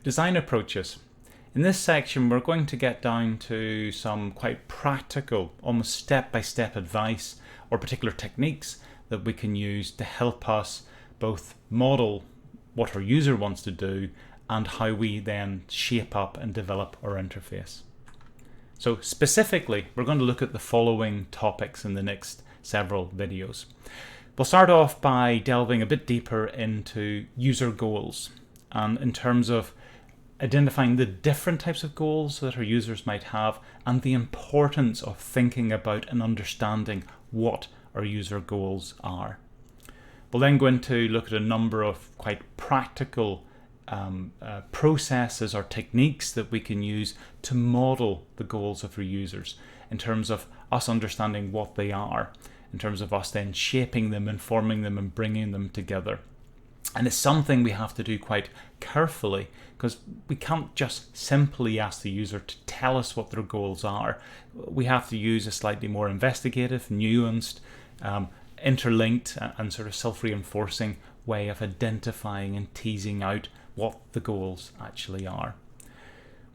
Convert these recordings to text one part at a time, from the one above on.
design approaches. In this section, we're going to get down to some quite practical, almost step-by-step advice or particular techniques that we can use to help us both model what our user wants to do and how we then shape up and develop our interface. So specifically, we're going to look at the following topics in the next several videos. We'll start off by delving a bit deeper into user goals, and in terms of identifying the different types of goals that our users might have and the importance of thinking about and understanding what our user goals are. We'll then go into look at a number of quite practical processes or techniques that we can use to model the goals of our users in terms of us understanding what they are, in terms of us then shaping them, informing them and bringing them together. And it's something we have to do quite carefully because we can't just simply ask the user to tell us what their goals are. We have to use a slightly more investigative, nuanced, interlinked and sort of self-reinforcing way of identifying and teasing out what the goals actually are.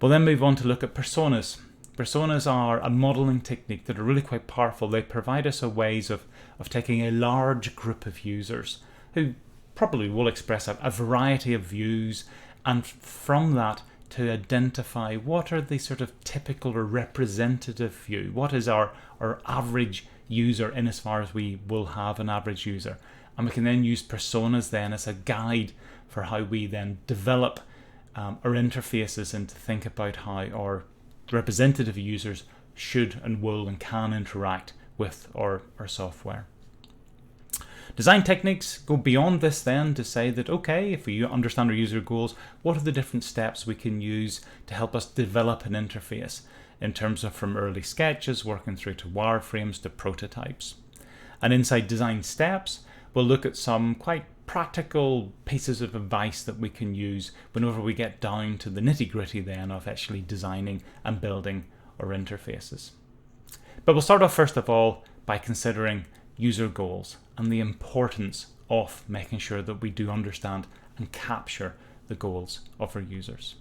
We'll then move on to look at personas. Personas are a modeling technique that are really quite powerful. They provide us a ways of taking a large group of users who probably will express a variety of views, and from that to identify what are the sort of typical or representative view. What is our average user in as far as we will have an average user. And we can then use personas then as a guide for how we then develop our interfaces and to think about how our representative users should and will and can interact with our software. Design techniques go beyond this then to say that, okay, if we understand our user goals, what are the different steps we can use to help us develop an interface in terms of from early sketches working through to wireframes to prototypes. And inside design steps, we'll look at some quite practical pieces of advice that we can use whenever we get down to the nitty-gritty then of actually designing and building our interfaces. But we'll start off first of all by considering user goals and the importance of making sure that we do understand and capture the goals of our users.